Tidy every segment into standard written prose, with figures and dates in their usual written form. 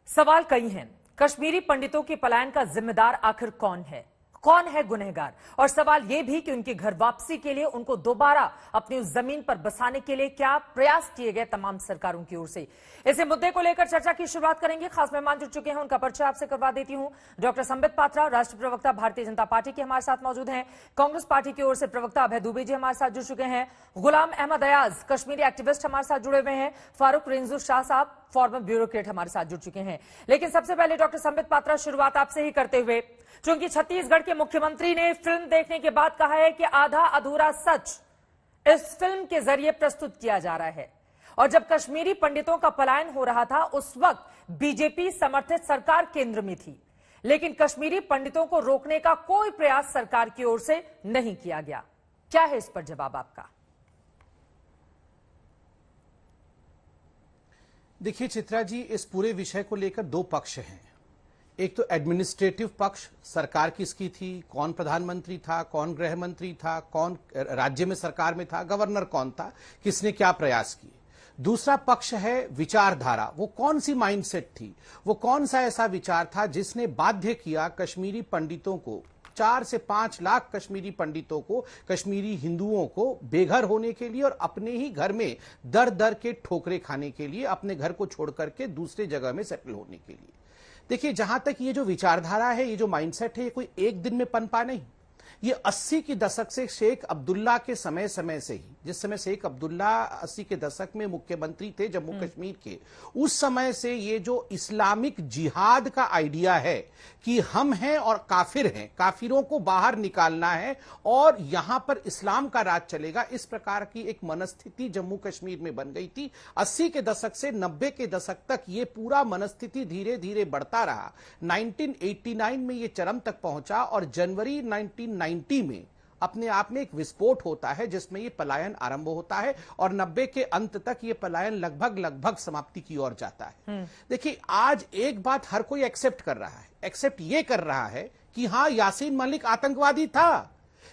सवाल कई हैं। कश्मीरी पंडितों के पलायन का जिम्मेदार आखिर कौन है? कौन है गुनहगार? और सवाल यह भी कि उनकी घर वापसी के लिए, उनको दोबारा अपनी उस जमीन पर बसाने के लिए क्या प्रयास किए गए तमाम सरकारों की ओर से? इसी मुद्दे को लेकर चर्चा की शुरुआत करेंगे। खास मेहमान जुड़ चुके हैं, उनका परिचय आपसे करवा देती हूं। डॉक्टर संबित पात्रा, राष्ट्रीय प्रवक्ता भारतीय जनता पार्टी के हमारे साथ मौजूद हैं। कांग्रेस पार्टी की ओर से प्रवक्ता अभय दुबे जी हमारे साथ जुड़ चुके हैं। गुलाम अहमद अयाज, कश्मीरी एक्टिविस्ट, हमारे साथ जुड़े हुए हैं। फारूक रेंजू शाह साहब, फॉर्मर ब्यूरोक्रेट, हमारे साथ जुड़ चुके हैं। लेकिन सबसे पहले डॉक्टर संबित पात्रा, शुरुआत आपसे ही करते हुए, क्योंकि छत्तीसगढ़ के मुख्यमंत्री ने फिल्म देखने के बाद कहा है कि आधा अधूरा सच इस फिल्म के जरिए प्रस्तुत किया जा रहा है। और जब कश्मीरी पंडितों का पलायन हो रहा था, उस वक्त बीजेपी समर्थित सरकार केंद्र में थी, लेकिन कश्मीरी पंडितों को रोकने का कोई प्रयास सरकार की ओर से नहीं किया गया। क्या है इस पर जवाब आपका? देखिए चित्रा जी, इस पूरे विषय को लेकर दो पक्ष हैं। एक तो एडमिनिस्ट्रेटिव पक्ष, सरकार किसकी थी, कौन प्रधानमंत्री था, कौन गृह मंत्री था, कौन राज्य में सरकार में था, गवर्नर कौन था, किसने क्या प्रयास किए। दूसरा पक्ष है विचारधारा, वो कौन सी माइंडसेट थी, वो कौन सा ऐसा विचार था जिसने बाध्य किया कश्मीरी पंडितों को, 4 से 5 लाख कश्मीरी पंडितों को, कश्मीरी हिंदुओं को बेघर होने के लिए और अपने ही घर में दर दर के ठोकरे खाने के लिए, अपने घर को छोड़ करके दूसरे जगह में सेटल होने के लिए। देखिए, जहां तक ये जो विचारधारा है, ये जो माइंडसेट है, ये कोई एक दिन में पनपा नहीं। ये 80 के दशक से, शेख अब्दुल्ला के समय से ही, जिस समय शेख अब्दुल्ला 80 के दशक में मुख्यमंत्री थे जम्मू कश्मीर के, उस समय से ये जो इस्लामिक जिहाद का आइडिया है कि हम हैं और काफिर हैं, काफिरों को बाहर निकालना है और यहां पर इस्लाम का राज चलेगा, इस प्रकार की एक मनस्थिति जम्मू कश्मीर में बन गई थी। 80 के दशक से 90 के दशक तक ये पूरा मनस्थिति धीरे धीरे बढ़ता रहा। 1989 में ये चरम तक पहुंचा और जनवरी 1990 में अपने आप में एक विस्फोट होता है, जिसमें ये पलायन आरंभ होता है और 90 के अंत तक ये पलायन लगभग समाप्ति की ओर जाता है। देखिए, आज एक बात हर कोई एक्सेप्ट कर रहा है, एक्सेप्ट ये कर रहा है कि हां, यासीन मलिक आतंकवादी था,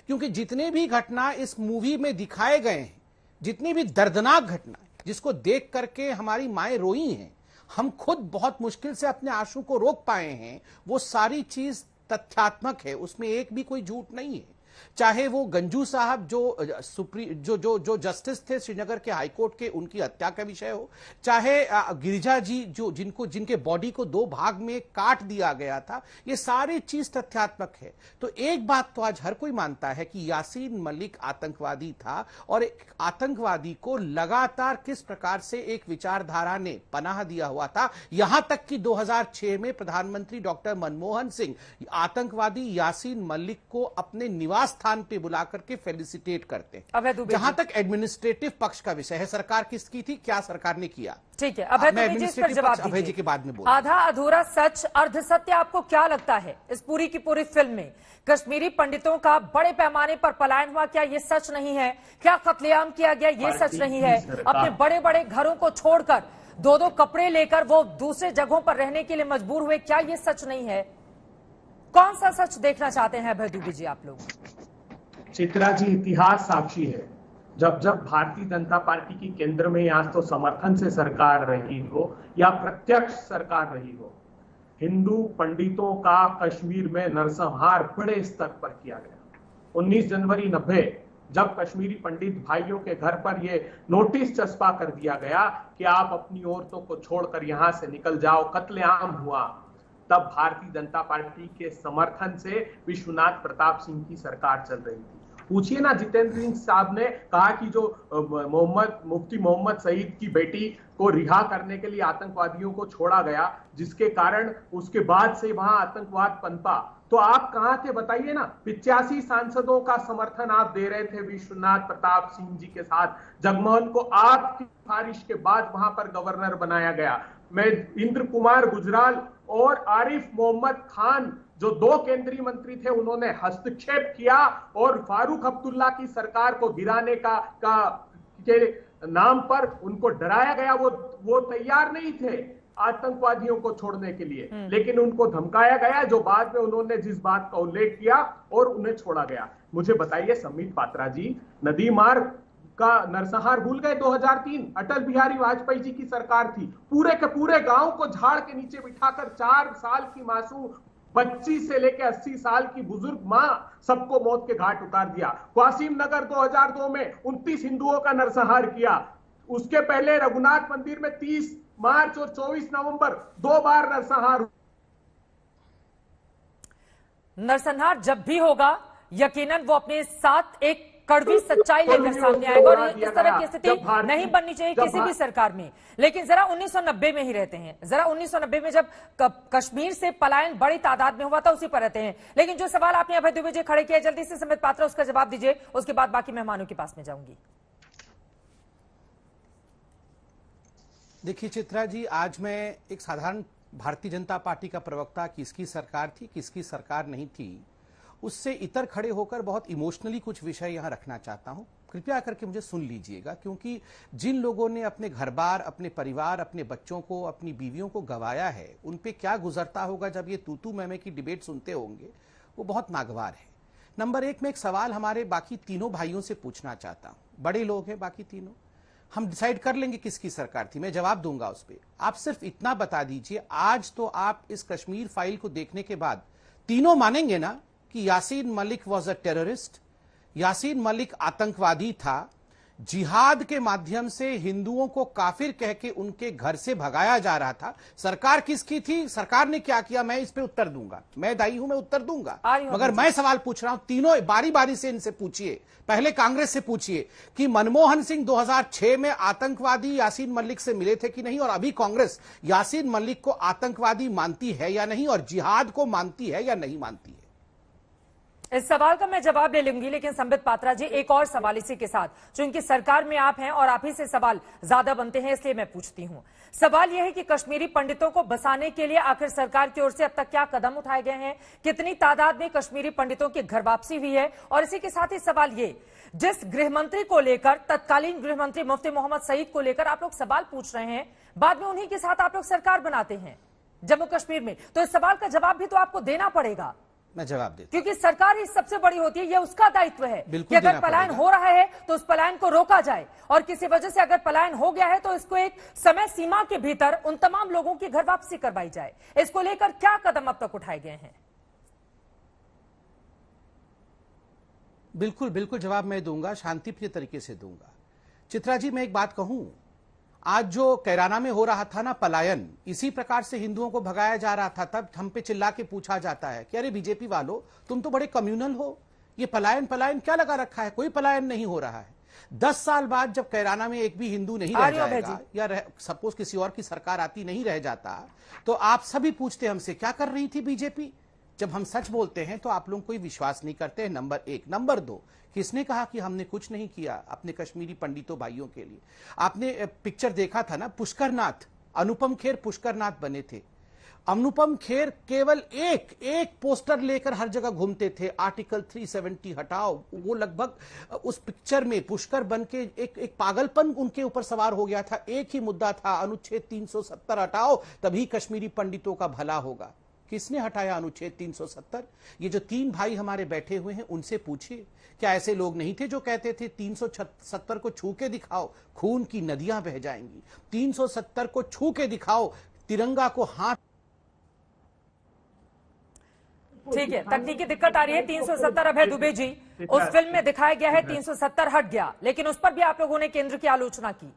क्योंकि जितने भी घटना इस मूवी में दिखाए गए हैं, जितनी भी दर्दनाक घटना जिसको देख करके हमारी माएं रोई हैं, हम खुद बहुत मुश्किल से अपने आंसू को रोक पाए हैं, वो सारी चीज तथ्यात्मक है, उसमें एक भी कोई झूठ नहीं है। चाहे वो गंजू साहब जो जस्टिस थे श्रीनगर के हाईकोर्ट के, उनकी हत्या का विषय हो, चाहे गिरिजा जी जिनके बॉडी को 2 भाग में काट दिया गया था, ये सारी चीज तथ्यात्मक है। तो एक बात तो आज हर कोई मानता है कि यासीन मलिक आतंकवादी था और एक आतंकवादी को लगातार किस प्रकार से एक विचारधारा ने पनाह दिया हुआ था, यहां तक कि 2006 में प्रधानमंत्री डॉक्टर मनमोहन सिंह आतंकवादी यासीन मलिक को अपने निवास स्थान पे बुला करके फेलिसिटेट करते हैं। जहां तक एडमिनिस्ट्रेटिव पक्ष का विषय है, सरकार किसकी थी, क्या सरकार ने किया, ठीक है। अभय जी के बाद में बोल। आधा अधूरा सच, अर्ध सत्य, आपको क्या लगता है इस पूरी की पूरी फिल्म में? कश्मीरी पंडितों का बड़े पैमाने पर पलायन हुआ, क्या ये सच नहीं है? क्या कत्लेआम किया गया, ये सच नहीं है? अपने बड़े बड़े घरों को छोड़कर 2-2 कपड़े लेकर वो दूसरे जगहों पर रहने के लिए मजबूर हुए, क्या ये सच नहीं है? कौन सा सच देखना चाहते हैं अभय दुबे जी आप लोग? चित्रा जी, इतिहास साक्षी है। जब भारतीय जनता पार्टी की केंद्र में या तो समर्थन से सरकार रही हो या प्रत्यक्ष सरकार रही हो, हिंदू पंडितों का कश्मीर में नरसंहार बड़े स्तर पर किया गया। 19 जनवरी 90 जब कश्मीरी पंडित भाइयों के घर पर यह नोटिस चस्पा कर दिया गया कि आप अपनी औरतों को छोड़कर यहां से निकल जाओ, कत्लेआम हुआ, तब भारतीय जनता पार्टी के समर्थन से विश्वनाथ प्रताप सिंह की सरकार चल रही थी। पूछिए ना, जितेंद्र सिंह साहब ने कहा कि जो मुफ्ती मोहम्मद सईद की बेटी को रिहा करने के लिए आतंकवादियों को छोड़ा गया, जिसके कारण उसके बाद से वहां आतंकवाद पनपा, तो आप कहां थे बताइए ना। 85 सांसदों का समर्थन आप दे रहे थे विश्वनाथ प्रताप सिंह जी के साथ। जगमोहन को आपकी सिफारिश के बाद वहां पर गवर्नर बनाया गया। मैं इंद्र कुमार गुजराल और आरिफ मोहम्मद खान, जो 2 केंद्रीय मंत्री थे, उन्होंने हस्तक्षेप किया और फारूक अब्दुल्ला की सरकार को गिराने के नाम पर उनको डराया गया। वो तैयार नहीं थे आतंकवादियों को छोड़ने के लिए, लेकिन उनको धमकाया गया, जो बाद में उन्होंने जिस बात का उल्लेख किया और उन्हें छोड़ा गया। मुझे बताइए संबित पात्रा जी, नदी मार्ग का नरसंहार भूल गए? 2003 अटल बिहारी वाजपेयी जी की सरकार थी, पूरे के पूरे गांव को झाड़ के नीचे बिठाकर 4 साल की मासूम बच्ची से लेकर 80 साल की बुजुर्ग मां सबको मौत के घाट उतार दिया। क्वासिम नगर 2002 में 29 हिंदुओं का नरसंहार किया। उसके पहले रघुनाथ मंदिर में 30 मार्च और 24 नवंबर 2 बार नरसंहार जब भी होगा यकीनन वो अपने साथ एक कड़वी सच्चाई लेकर सामने आएगा और इस तरह की स्थिति नहीं बननी चाहिए किसी भी सरकार में। लेकिन जरा 1990 में ही रहते हैं, जरा 1990 में जब कश्मीर से पलायन बड़ी तादाद में हुआ था उसी पर रहते हैं। लेकिन जो सवाल आपने अभय दुबे जी खड़े किया, जल्दी से संबित पात्रा उसका जवाब दीजिए, उसके बाद बाकी मेहमानों के पास में जाऊंगी। देखिए चित्रा जी, आज मैं एक साधारण भारतीय जनता पार्टी का प्रवक्ता, किसकी सरकार थी किसकी सरकार नहीं थी, उससे इतर खड़े होकर बहुत इमोशनली कुछ विषय यहां रखना चाहता हूं। कृपया करके मुझे सुन लीजिएगा, क्योंकि जिन लोगों ने अपने घर बार, अपने परिवार, अपने बच्चों को, अपनी बीवियों को गंवाया है, उन पे क्या गुजरता होगा जब ये तू मैमे की डिबेट सुनते होंगे, वो बहुत नागवार है। नंबर एक में एक सवाल हमारे बाकी तीनों भाइयों से पूछना चाहता हूं। बड़े लोग हैं बाकी तीनों, हम डिसाइड कर लेंगे किसकी सरकार थी, मैं जवाब दूंगा उस पर। आप सिर्फ इतना बता दीजिए, आज तो आप इस कश्मीर फाइल को देखने के बाद तीनों मानेंगे ना कि Yasin Malik was a terrorist, Yasin Malik आतंकवादी था, जिहाद के माध्यम से हिंदुओं को काफिर कह के उनके घर से भगाया जा रहा था। सरकार किसकी थी, सरकार ने क्या किया, मैं इस पे उत्तर दूंगा, मैं दाई हूं, मैं उत्तर दूंगा। मगर मैं सवाल पूछ रहा हूं, तीनों बारी बारी से इनसे पूछिए। पहले कांग्रेस से पूछिए कि मनमोहन सिंह 2006 में आतंकवादी यासीन मलिक से मिले थे कि नहीं, और अभी कांग्रेस यासीन मलिक को आतंकवादी मानती है या नहीं, और जिहाद को मानती है या नहीं मानती है। इस सवाल का मैं जवाब ले लूंगी, लेकिन संबित पात्रा जी एक और सवाल इसी के साथ, चूंकि सरकार में आप हैं और आप ही से सवाल ज्यादा बनते हैं, इसलिए मैं पूछती हूं। सवाल यह है कि कश्मीरी पंडितों को बसाने के लिए आखिर सरकार की ओर से अब तक क्या कदम उठाए गए हैं, कितनी तादाद में कश्मीरी पंडितों की घर वापसी हुई है, और इसी के साथ ही सवाल ये, जिस गृहमंत्री को लेकर, तत्कालीन गृहमंत्री मुफ्ती मोहम्मद सईद को लेकर आप लोग सवाल पूछ रहे हैं, बाद में उन्हीं के साथ आप लोग सरकार बनाते हैं जम्मू कश्मीर में, तो इस सवाल का जवाब भी तो आपको देना पड़ेगा। मैं जवाब देता, क्योंकि सरकार ही सबसे बड़ी होती है, यह उसका दायित्व है कि अगर पलायन हो रहा है तो उस पलायन को रोका जाए, और किसी वजह से अगर पलायन हो गया है तो इसको एक समय सीमा के भीतर उन तमाम लोगों की घर वापसी करवाई जाए। इसको लेकर क्या कदम अब तक उठाए गए हैं? बिल्कुल बिल्कुल जवाब मैं दूंगा, शांतिप्रिय तरीके से दूंगा। चित्रा जी, मैं एक बात कहूं, आज जो कैराना में हो रहा था ना पलायन, इसी प्रकार से हिंदुओं को भगाया जा रहा था। तब हम पे चिल्ला के पूछा जाता है कि अरे बीजेपी वालों, तुम तो बड़े कम्युनल हो, ये पलायन क्या लगा रखा है, कोई पलायन नहीं हो रहा है। 10 साल बाद जब कैराना में एक भी हिंदू नहीं रह जाएगा, या सपोज किसी और की सरकार आती नहीं रह जाता, तो आप सभी पूछते हमसे क्या कर रही थी बीजेपी। जब हम सच बोलते हैं तो आप लोग कोई विश्वास नहीं करते हैं, नंबर एक। नंबर दो, किसने कहा कि हमने कुछ नहीं किया अपने कश्मीरी पंडितों भाइयों के लिए? आपने पिक्चर देखा था ना, पुष्कर-नाथ, अनुपम खेर पुष्कर-नाथ बने थे। अनुपम खेर केवल एक पोस्टर लेकर हर जगह घूमते थे, आर्टिकल 370 हटाओ। वो लगभग उस पिक्चर में पुष्कर बन के एक पागलपन उनके ऊपर सवार हो गया था। एक ही मुद्दा था, अनुच्छेद 370 हटाओ, तभी कश्मीरी पंडितों का भला होगा। किसने हटाया अनुच्छेद 370? ये जो 3 भाई हमारे बैठे हुए हैं, उनसे पूछिए, क्या ऐसे लोग नहीं थे जो कहते थे 370 को छू के दिखाओ, खून की नदियां बह जाएंगी, 370 को छू के दिखाओ, तिरंगा को हाथ। ठीक है, तकनीकी दिक्कत आ रही है। 370 अभय दुबे जी, उस फिल्म में दिखाया गया है 370 हट गया, लेकिन उस पर भी आप लोगों ने केंद्र की आलोचना की।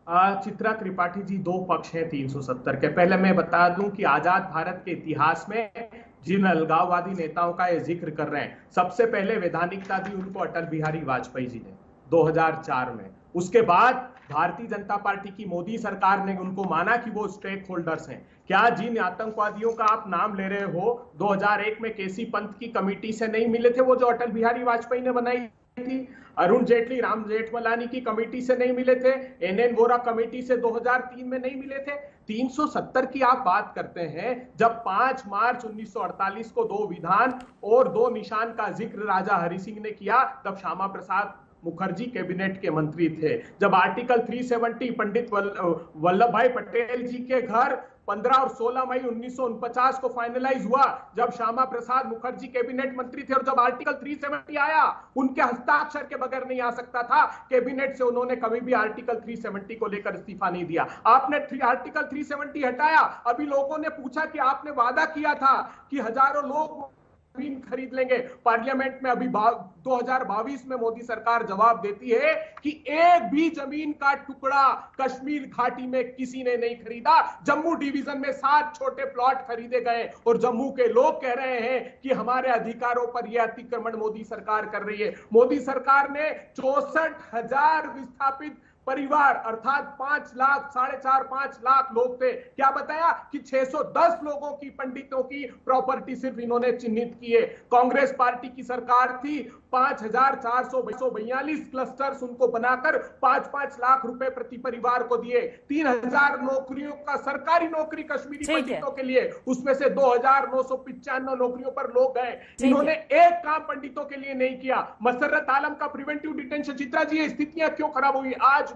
चित्रा त्रिपाठी जी, 2 पक्ष हैं 370 के। पहले मैं बता दूं कि आजाद भारत के इतिहास में जिन अलगाववादी नेताओं का ये जिक्र कर रहे हैं, सबसे पहले वैधानिकता दी उनको अटल बिहारी वाजपेयी जी ने 2004 में। उसके बाद भारतीय जनता पार्टी की मोदी सरकार ने उनको माना कि वो स्टेक होल्डर्स हैं। क्या जिन आतंकवादियों का आप नाम ले रहे हो 2001 में केसी पंत की कमेटी से नहीं मिले थे, वो जो अटल बिहारी वाजपेयी ने बनाई थी? अरुण जेटली, राम जेठमलानी की कमेटी से नहीं मिले थे? एनएन वोरा कमेटी से 2003 में नहीं मिले थे? 370 की आप बात करते हैं, जब 5 मार्च 1948 को 2 विधान और 2 निशान का जिक्र राजा हरि सिंह ने किया, तब श्यामा प्रसाद मुखर्जी कैबिनेट के मंत्री थे। जब आर्टिकल 370 पंडित वल्लभ भाई पटेल जी के घर 15 और 16 मई 1949 को फाइनलाइज हुआ, जब श्यामा प्रसाद मुखर्जी कैबिनेट मंत्री थे और जब आर्टिकल 370 आया, उनके हस्ताक्षर के बगैर नहीं आ सकता था। कैबिनेट से उन्होंने कभी भी आर्टिकल 370 को लेकर इस्तीफा नहीं दिया। आपने आर्टिकल 370 हटाया। अभी लोगों ने पूछा कि आपने वादा किया था कि हजारों लोग जमीन खरीद लेंगे। पार्लियामेंट में अभी 2022 में मोदी सरकार जवाब देती है कि एक भी जमीन का टुकड़ा कश्मीर घाटी में किसी ने नहीं खरीदा। जम्मू डिवीजन में 7 छोटे प्लॉट खरीदे गए और जम्मू के लोग कह रहे हैं कि हमारे अधिकारों पर यह अतिक्रमण मोदी सरकार कर रही है। मोदी सरकार ने 64,000 विस्थापित परिवार अर्थात 5 लाख 4.5 लाख लोग थे, क्या बताया कि 610 लोगों की, पंडितों की प्रॉपर्टी सिर्फ इन्होंने चिन्हित की है। कांग्रेस पार्टी की सरकार थी, 5,442 क्लस्टर्स उनको बनाकर 5-5 लाख रुपए प्रति परिवार को दिए। 3,000 नौकरियों का सरकारी नौकरी कश्मीरी पंडितों के लिए, उसमें से 2,995 नौकरियों पर लोग गए। इन्होंने एक काम पंडितों के लिए नहीं किया। मसर्रत आलम का प्रिवेंटिव डिटेंशन, चित्रा जी, ये स्थितियां क्यों खराब हुई आज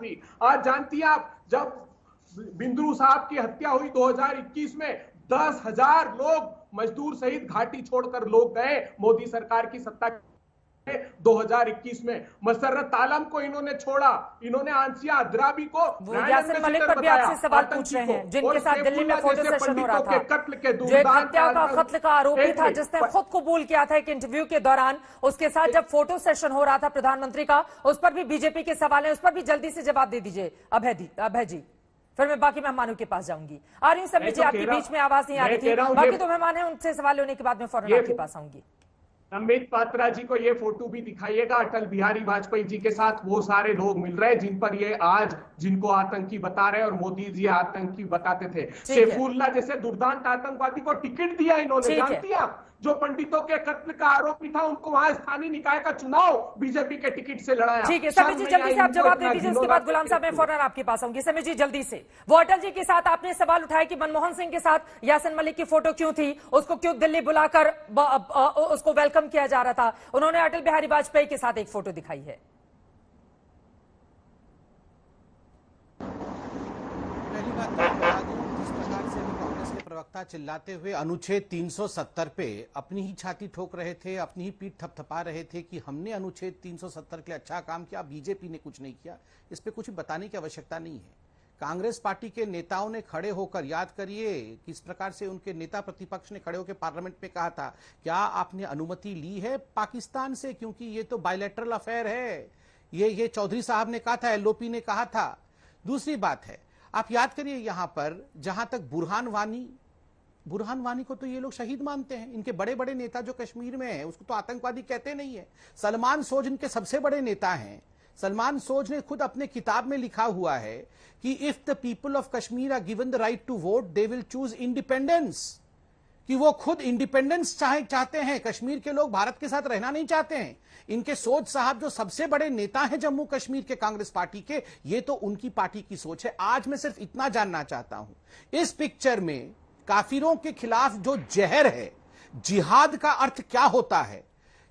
जानती हैं आप, जब बिंदु साहब की हत्या हुई 2021 में 10,000 लोग मजदूर सहित घाटी छोड़कर लोग गए। मोदी सरकार की सत्ता 2021 में मसर्रत आलम को इन्होंने छोड़ा, इन्होंने आंसिया अद्राबी को, यासिन मलिक पर भी आपसे सवाल पूछ रहे हैं, जिनके साथ दिल्ली में फोटो सेशन हो रहा था, जो एक हत्या का कत्ल का आरोपी था, जिसने खुद कबूल किया था एक इंटरव्यू के दौरान, उसके साथ जब फोटो सेशन हो रहा था प्रधानमंत्री का, उस पर भी बीजेपी के सवाल है, उस पर भी जल्दी से जवाब दे दीजिए अभय जी। फिर मैं बाकी मेहमानों के पास जाऊंगी। आ रही हूँ सभी जी, आपके बीच में आवाज नहीं आ रही थी। बाकी तो मेहमान हैं, उनसे सवाल होने के बाद में फौरन आपके पास आऊंगी। संबित पात्रा जी को ये फोटो भी दिखाइएगा। अटल बिहारी वाजपेयी जी के साथ वो सारे लोग मिल रहे हैं जिन पर ये आज जिनको आतंकी बता रहे हैं और मोदी जी आतंकी बताते थे। सैफुल्लाह जैसे दुर्दांत आतंकवादी को टिकट दिया इन्होंने, जानती हैं आप? जो पंडितों के कत्ल का आरोपी था, उनको वहां स्थानीय निकाय का चुनाव बीजेपी के टिकट से लड़ाया। ठीक है समीर जी, जल्दी से आप जवाब दे दीजिए, उसके बाद गुलाम साहब मैं फौरन आपके पास आऊंगी। समीर जी जल्दी से, वो अटल जी के साथ आपने सवाल उठाया कि मनमोहन सिंह के साथ यासिन मलिक की फोटो क्यों थी, उसको क्यों दिल्ली बुलाकर उसको वेलकम किया जा रहा था। उन्होंने अटल बिहारी वाजपेयी के साथ एक फोटो दिखाई है। पहली बात बता दूं, जिस प्रकार से अभी कांग्रेस के प्रवक्ता चिल्लाते हुए अनुच्छेद 370 पे अपनी ही छाती ठोक रहे थे, अपनी ही पीठ थपथपा रहे थे कि हमने अनुच्छेद 370 के लिए अच्छा काम किया, बीजेपी ने कुछ नहीं किया, इस पे कुछ बताने की आवश्यकता नहीं है। कांग्रेस पार्टी के नेताओं ने खड़े होकर, याद करिए किस प्रकार से उनके नेता प्रतिपक्ष ने खड़े होकर पार्लियामेंट में कहा था, क्या आपने अनुमति ली है पाकिस्तान से, क्योंकि ये तो बायलैटरल अफेयर है। ये चौधरी साहब ने कहा था, एलओपी ने कहा था। दूसरी बात है, आप याद करिए यहां पर जहां तक बुरहान वानी को तो ये लोग शहीद मानते हैं। इनके बड़े बड़े नेता जो कश्मीर में है उसको तो आतंकवादी कहते नहीं है। सलमान सोज इनके सबसे बड़े नेता हैं। सलमान सोज ने खुद अपने किताब में लिखा हुआ है कि if the people of Kashmir are given the right to vote they will choose independence, कि वो खुद इंडिपेंडेंस चाहते हैं। कश्मीर के लोग भारत के साथ रहना नहीं चाहते हैं। इनके सोच साहब जो सबसे बड़े नेता हैं जम्मू कश्मीर के कांग्रेस पार्टी के, ये तो उनकी पार्टी की सोच है। आज मैं सिर्फ इतना जानना चाहता हूं, इस पिक्चर में काफिरों के खिलाफ जो जहर है, जिहाद का अर्थ क्या होता है,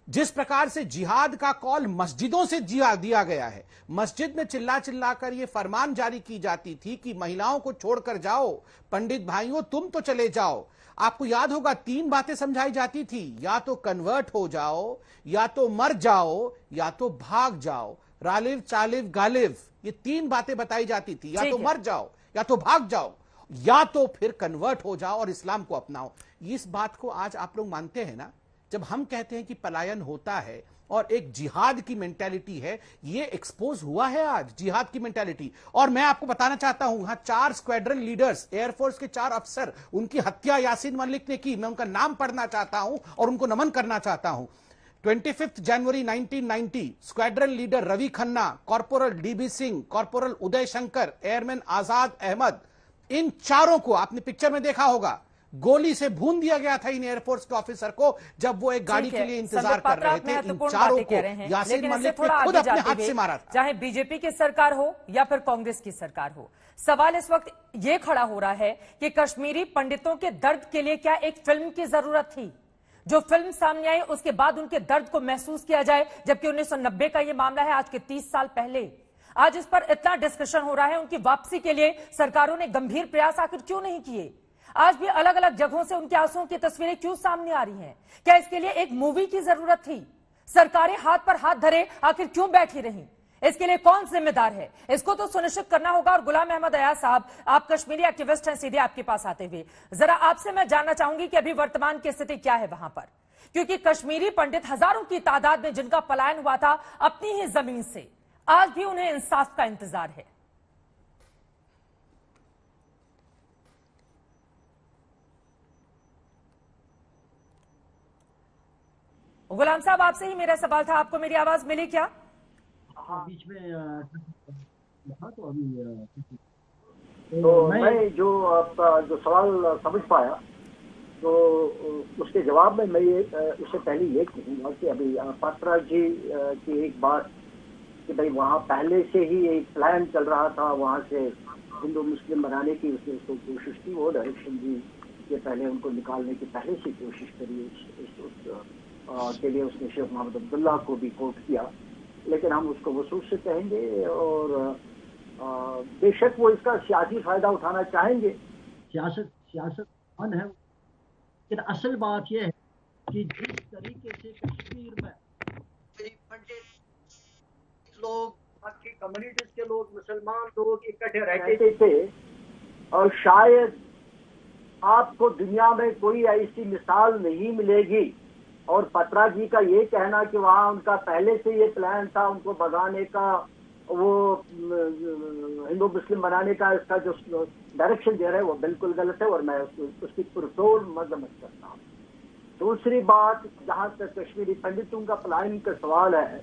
जिस प्रकार से जिहाद का कॉल मस्जिदों से दिया गया है, मस्जिद में चिल्ला चिल्लाकर यह फरमान जारी की जाती थी कि महिलाओं को छोड़कर जाओ, पंडित भाइयों तुम तो चले जाओ। आपको याद होगा 3 बातें समझाई जाती थी, या तो कन्वर्ट हो जाओ, या तो मर जाओ, या तो भाग जाओ। रालिव चालिव गालिव, ये 3 बातें बताई जाती थी, या तो मर जाओ, या तो भाग जाओ, या तो फिर कन्वर्ट हो जाओ और इस्लाम को अपनाओ। इस बात को आज आप लोग मानते हैं ना? जब हम कहते हैं कि पलायन होता है और एक जिहाद की मेंटालिटी है, ये एक्सपोज हुआ है आज, जिहाद की मेंटालिटी। और मैं आपको बताना चाहता हूं, यहां 4 स्क्वाड्रन लीडर्स, एयरफोर्स के 4 अफसर, उनकी हत्या यासिन मलिक ने की। मैं उनका नाम पढ़ना चाहता हूं और उनको नमन करना चाहता हूं। 25 जनवरी 1990 squadron leader Ravi Khanna, corporal DB Singh, corporal Uday Shankar, airman Azad Ahmed, इन चारों को आपने पिक्चर में देखा होगा, गोली से भून दिया गया था इन एयरफोर्स के ऑफिसर को जब वो एक गाड़ी के लिए इंतजार कर रहे थे। इन चारों को यासिन मलिक ने खुद अपने हाथ से मारा था। चाहे बीजेपी की सरकार हो या फिर कांग्रेस की सरकार हो, सवाल इस वक्त ये खड़ा हो रहा है कि कश्मीरी पंडितों के दर्द के लिए क्या एक फिल्म की जरूरत थी? जो फिल्म सामने आई उसके बाद उनके दर्द को महसूस किया जाए, जबकि 1990 का यह मामला है, आज के 30 साल पहले। आज इस पर इतना डिस्कशन हो रहा है, उनकी वापसी के लिए सरकारों ने गंभीर प्रयास आखिर क्यों नहीं किए? आज भी अलग अलग जगहों से उनके आंसुओं की तस्वीरें क्यों सामने आ रही हैं? क्या इसके लिए एक मूवी की जरूरत थी? सरकारें हाथ पर हाथ धरे आखिर क्यों बैठी रहीं? इसके लिए कौन जिम्मेदार है? इसको तो सुनिश्चित करना होगा। और गुलाम अहमद अयाज साहब, आप कश्मीरी एक्टिविस्ट हैं, सीधे आपके पास आते हुए जरा आपसे मैं जानना चाहूंगी कि अभी वर्तमान की स्थिति क्या है वहां पर, क्योंकि कश्मीरी पंडित हजारों की तादाद में जिनका पलायन हुआ था अपनी ही जमीन से, आज भी उन्हें इंसाफ का इंतजार है। गुलाम साहब, आपसे ही मेरा सवाल था, आपको मेरी आवाज मिली क्या? हाँ, बीच में तो अभी तो मैं जो आपका जो सवाल समझ पाया, तो उसके जवाब में मैं ये उससे पहले ये कहूँगा कि अभी पात्रा जी की एक बात कि भाई वहाँ पहले से ही एक प्लान चल रहा था वहाँ से हिंदू मुस्लिम बनाने की, उसने उसको कोशिश की, वो डायरेक्शन दी कि पहले उनको निकालने की पहले से कोशिश करी। के लिए उसने शेख मोहम्मद अब्दुल्ला को भी कोट किया, लेकिन हम उसको वसूल से कहेंगे और बेशक वो इसका सियासी फायदा उठाना चाहेंगे। सियासत फन है, लेकिन असल बात यह है कि जिस तरीके से कश्मीर में पंडित लोग, बाकी कम्युनिटीज के लोग, मुसलमान लोग इकट्ठे रहते थे, और शायद आपको दुनिया में कोई ऐसी मिसाल नहीं मिलेगी। और पत्रा जी का ये कहना कि वहाँ उनका पहले से ये प्लान था उनको भगाने का, वो हिंदू मुस्लिम बनाने का, इसका जो डायरेक्शन दे रहे हैं वो बिल्कुल गलत है और मैं उसकी पुरतोड़ मजम्मत करता हूँ। दूसरी बात, जहाँ तक कश्मीरी पंडितों का प्लानिंग का सवाल है,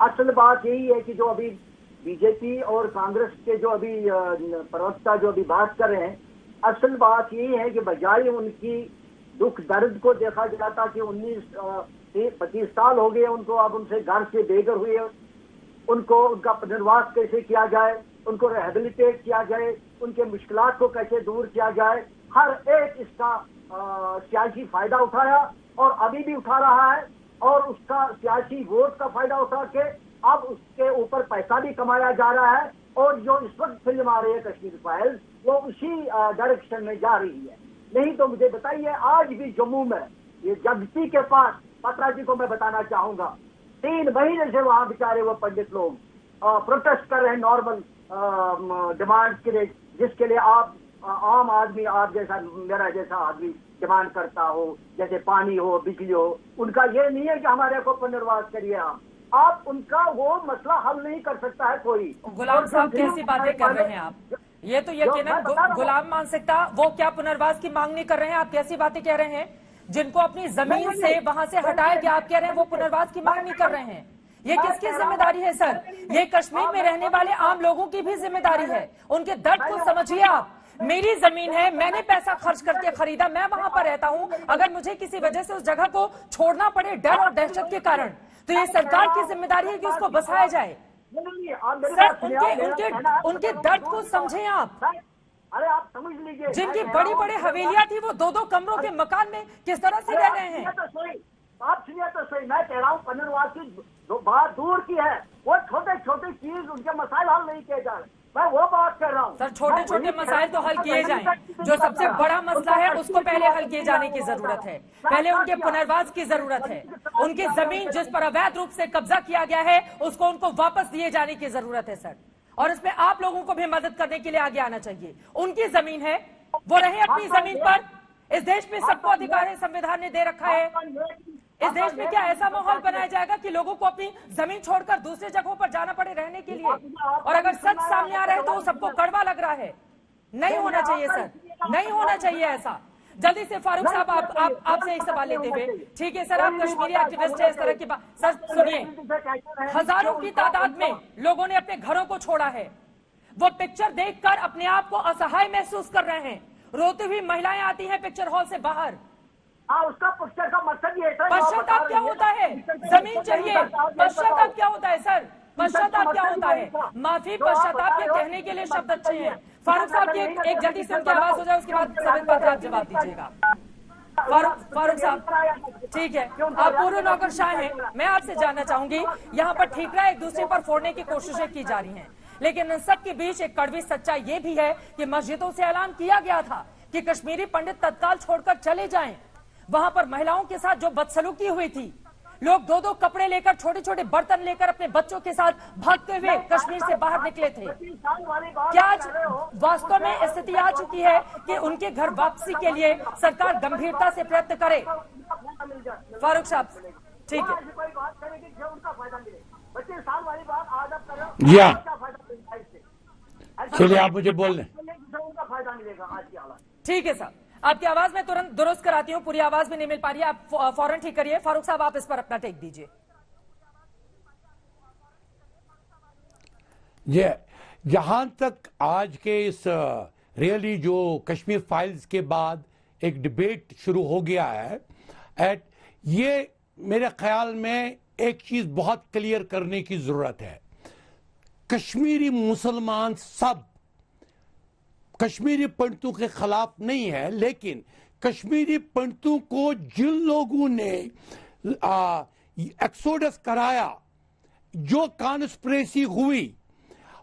असल बात यही है कि जो अभी बीजेपी और कांग्रेस के जो अभी प्रवक्ता जो अभी बात कर रहे हैं, असल बात यही है कि बजाय उनकी दुख दर्द को देखा जाता कि 19-25 साल हो गए उनको, अब उनसे घर से बेघर हुए, उनको उनका पुनर्वास कैसे किया जाए, उनको रिहेबिलिटेट किया जाए, उनके मुश्किलात को कैसे दूर किया जाए, हर एक इसका सियासी फायदा उठाया और अभी भी उठा रहा है, और उसका सियासी वोट का फायदा उठा के अब उसके ऊपर पैसा भी कमाया जा रहा है। और जो इस वक्त फिल्म आ रही है कश्मीर फाइल्स, वो उसी डायरेक्शन में जा रही है। नहीं तो मुझे बताइए, आज भी जम्मू में ये जगती के पास, पत्रा जी को मैं बताना चाहूंगा, 3 महीने से वहां बेचारे वो पंडित लोग प्रोटेस्ट कर रहे हैं नॉर्मल डिमांड के लिए, जिसके लिए आप आम आदमी, आप जैसा मेरा जैसा आदमी डिमांड करता हो, जैसे पानी हो, बिजली हो। उनका ये नहीं है कि हमारे को पुनर्वास करिए, आप उनका वो मसला हल नहीं कर सकता है कोई। गुलाम साहब, कैसी बातें कर रहे हैं आप? ये तो यकीनन गुलाम मानसिकता, वो क्या पुनर्वास की मांग नहीं कर रहे हैं? आप कैसी बातें कह रहे हैं? जिनको अपनी जमीन से वहां से हटाया गया, आप कह रहे हैं वो पुनर्वास की मांग नहीं कर रहे हैं। ये किसकी जिम्मेदारी है सर? ये कश्मीर में रहने वाले आम लोगों की भी जिम्मेदारी है। उनके दर्द को समझिए आप। मेरी जमीन है, मैंने पैसा खर्च करके खरीदा, मैं वहां पर रहता हूं, अगर मुझे किसी वजह से उस जगह को छोड़ना पड़े डर और दहशत के कारण, तो ये सरकार की जिम्मेदारी है कि उसको बसाया जाए। सर, उनके दर्द को समझें आप। अरे आप समझ लीजिए, जिनकी बड़ी बड़ी हवेलियां थी, वो 2-2 कमरों के मकान में किस तरह से रह रहे हैं। आप सुनिए तो सही, मैं कह रहा हूँ पुनर्वास की बात दूर की है, वो छोटे छोटे चीज उनके मसाइल हल नहीं किए जा रहे, मैं वो बात कर रहा हूँ। सर, छोटे छोटे मसाइल तो हल किए जाएं, जो सबसे बड़ा मसला है उसको पहले हल किए जाने की जरूरत है। पहले उनके पुनर्वास की जरूरत है। उनकी जमीन जिस पर अवैध रूप से कब्जा किया गया है, उसको उनको वापस दिए जाने की जरूरत है सर। और इसमें आप लोगों को भी मदद करने के लिए आगे आना चाहिए। उनकी जमीन है, वो रहे अपनी जमीन पर। इस देश में सबको अधिकार है, संविधान ने दे रखा है। इस देश में क्या ऐसा माहौल बनाया जाएगा कि लोगों को अपनी जमीन छोड़कर दूसरी जगहों पर जाना पड़े रहने के लिए? और अगर सच सामने आ रहा है तो सबको कड़वा लग रहा है। नहीं होना चाहिए सर, नहीं होना चाहिए ऐसा। जल्दी से फारूक साहब, आपसे एक सवाल लेते हुए। ठीक है सर, आप कश्मीरी एक्टिविस्ट है, इस तरह की बात। सर सुनिए, हजारों की तादाद में लोगों ने अपने घरों को छोड़ा है। वो पिक्चर देखकर अपने आप को असहाय महसूस कर रहे हैं। रोती हुई महिलाएं आती हैं पिक्चर हॉल से बाहर। उसका पिक्चर का मकसद ये है। पश्चाताप क्या होता है? जमीन चाहिए। पश्चाताप क्या होता है सर? पश्चाताप क्या होता है? माफी, पश्चाताप, ये कहने के लिए शब्द अच्छे हैं। फारूक साहब की एक जल्दी से उनकी आवाज हो जाए, उसके बाद सभी बात आप जवाब दीजिएगा। फारूक साहब, ठीक है, आप पूर्व नौकरशाह हैं। मैं आपसे जानना चाहूंगी, यहाँ पर ठीकरा एक दूसरे पर फोड़ने की कोशिशें की जा रही हैं, लेकिन इन सब के बीच एक कड़वी सच्चाई ये भी है कि मस्जिदों से ऐलान किया गया था कि कश्मीरी पंडित तत्काल छोड़कर चले जाएं। वहां पर महिलाओं के साथ जो बदसलूकी हुई थी, लोग दो दो कपड़े लेकर, छोटे छोटे बर्तन लेकर अपने बच्चों के साथ भागते हुए कश्मीर से बाहर निकले थे। क्या आज वास्तव में स्थिति आ चुकी है कि उनके घर वापसी के लिए सरकार गंभीरता से प्रयत्न करे? फारूक साहब, ठीक है। या चलिए आप मुझे बोल लें। ठीक है साहब, आपकी आवाज में तुरंत दुरुस्त कराती हूँ, पूरी आवाज में नहीं मिल पा रही है, आप फौरन ठीक करिए। फारूक साहब, आप इस पर अपना टेक दीजिए। ये जहां तक आज के इस रियली जो कश्मीर फाइल्स के बाद एक डिबेट शुरू हो गया है, ये मेरे ख्याल में एक चीज बहुत क्लियर करने की जरूरत है। कश्मीरी मुसलमान सब कश्मीरी पंडितों के खिलाफ नहीं है, लेकिन कश्मीरी पंडितों को जिन लोगों ने एक्सोडस कराया, जो कॉन्स्पिरेसी हुई,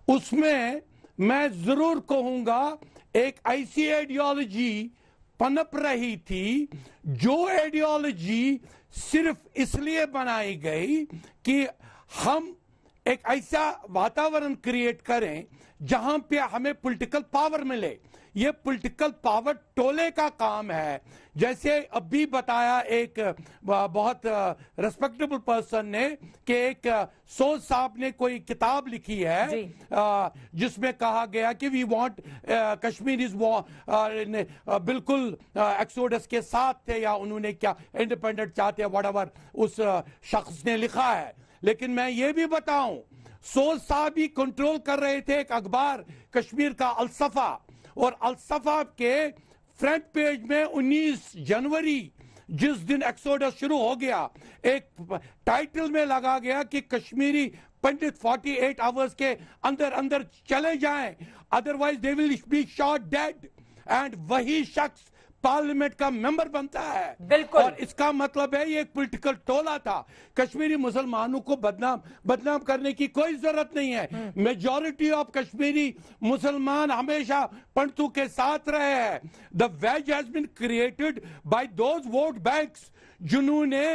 उसमें मैं जरूर कहूंगा एक ऐसी आइडियोलॉजी पनप रही थी, जो आइडियोलॉजी सिर्फ इसलिए बनाई गई कि हम एक ऐसा वातावरण क्रिएट करें जहां पे हमें पॉलिटिकल पावर मिले। ये पॉलिटिकल पावर टोले का काम है। जैसे अभी बताया एक बहुत रेस्पेक्टेबल पर्सन ने कि एक सोज साहब ने कोई किताब लिखी है जिसमें कहा गया कि वी वांट कश्मीर इज बिल्कुल एक्सोडस के साथ थे, या उन्होंने क्या इंडिपेंडेंट चाहते हैं, व्हाटएवर उस शख्स ने लिखा है। लेकिन मैं ये भी बताऊं, सोज साहब ही कंट्रोल कर रहे थे एक अखबार कश्मीर का अलसफा, और अलसफा के फ्रंट पेज में 19 जनवरी जिस दिन एक्सोडस शुरू हो गया, एक टाइटल में लगा गया कि कश्मीरी पंडित 48 आवर्स के अंदर अंदर चले जाएं, otherwise they will be shot dead. And वही शख्स पार्लियामेंट का मेंबर बनता है। बिल्कुल। और इसका मतलब है ये एक पॉलिटिकल टोला था। कश्मीरी मुसलमानों को बदनाम करने की कोई जरूरत नहीं है। मेजॉरिटी ऑफ कश्मीरी मुसलमान हमेशा पंडितों के साथ रहे हैं। The wedge has been created by those vote banks जिन्होंने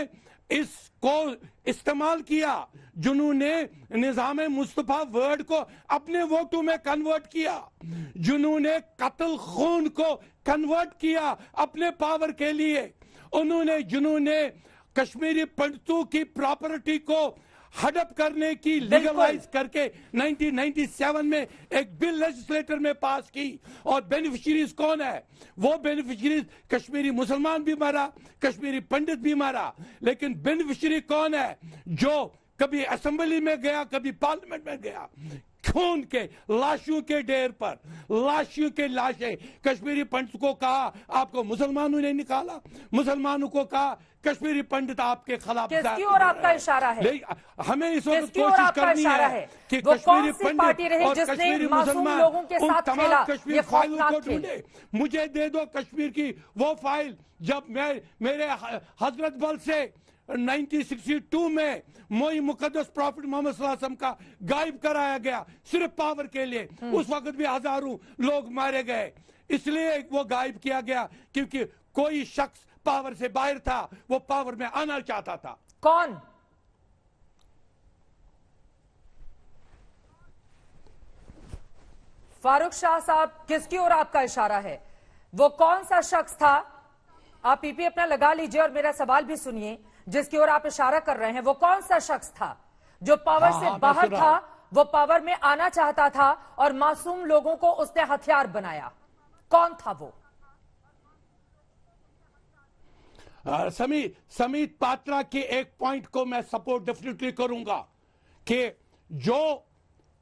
इसको इस्तेमाल किया, जिन्होंने निजाम मुस्तफा वर्ड को अपने वोटों में कन्वर्ट किया, जिन्होंने कत्ल खून को कन्वर्ट किया अपने पावर के लिए, जिन्होंने कश्मीरी पंडितों की प्रॉपर्टी को हड़प करने की लीगलाइज करके 1997 में एक बिल लेजिस्लेटर में पास की। और बेनिफिशियरीज कौन है? वो बेनिफिशियरीज कश्मीरी मुसलमान भी मारा, कश्मीरी पंडित भी मारा, लेकिन बेनिफिशियरी कौन है? जो कभी असेंबली में गया, कभी पार्लियामेंट में गया, खून के लाशों के ढेर पर लाशों के लाशें। कश्मीरी पंडित को कहा आपको मुसलमानों ने निकाला, मुसलमानों को कहा कश्मीरी पंडित आपके खिलाफ। किसकी ओर आपका इशारा है? हमें इस वक्त कोशिश करनी है कि कश्मीरी पंडित और कश्मीरी मुसलमान उन तमाम कश्मीर फाइलों को ढूंढे। मुझे दे दो कश्मीर की वो फाइल जब मेरे हजरत बल से 1962 में मोई मुकद्दस प्रॉफिट मोहम्मद सल्लल्लाहु अलैहि वसल्लम का गायब कराया गया सिर्फ पावर के लिए। उस वक्त भी हजारों लोग मारे गए, इसलिए वो गायब किया गया क्योंकि कोई शख्स पावर से बाहर था, वो पावर में आना चाहता था। कौन? फारूक शाह साहब, किसकी ओर आपका इशारा है? वो कौन सा शख्स था? आप पीपी अपना लगा लीजिए और मेरा सवाल भी सुनिए। जिसकी ओर आप इशारा कर रहे हैं वो कौन सा शख्स था जो पावर से बाहर था, वो पावर में आना चाहता था और मासूम लोगों को उसने हथियार बनाया? कौन था वो? समीत पात्रा के एक पॉइंट को मैं सपोर्ट डेफिनेटली करूंगा कि जो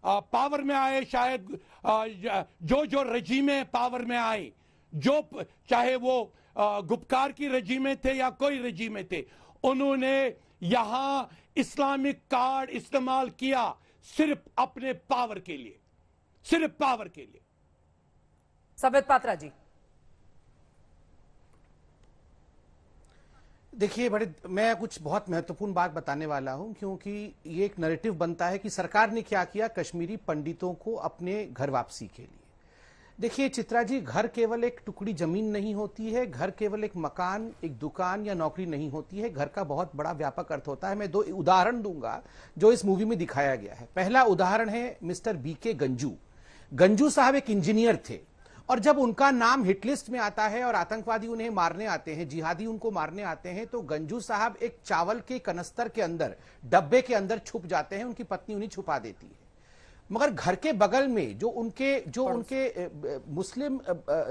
पावर में आए, शायद जो रजीमें पावर में आई, जो चाहे वो गुप्कार की रजीमें थे या कोई रजीमें थे, उन्होंने यहां इस्लामिक कार्ड इस्तेमाल किया सिर्फ अपने पावर के लिए, सिर्फ पावर के लिए। समीत पात्रा जी, देखिए, मैं कुछ बहुत महत्वपूर्ण बात बताने वाला हूं, क्योंकि ये एक नैरेटिव बनता है कि सरकार ने क्या किया कश्मीरी पंडितों को अपने घर वापसी के लिए। देखिए चित्रा जी, घर केवल एक टुकड़ी जमीन नहीं होती है, घर केवल एक मकान, एक दुकान या नौकरी नहीं होती है। घर का बहुत बड़ा व्यापक अर्थ होता है। मैं दो उदाहरण दूंगा जो इस मूवी में दिखाया गया है। पहला उदाहरण है मिस्टर बीके गंजू। गंजू साहब एक इंजीनियर थे और जब उनका नाम हिट लिस्ट में आता है और आतंकवादी उन्हें मारने आते हैं, जिहादी उनको मारने आते हैं, तो गंजू साहब एक चावल के कनस्तर के अंदर, डब्बे के अंदर छुप जाते हैं। उनकी पत्नी उन्हें छुपा देती है। मगर घर के बगल में जो उनके मुस्लिम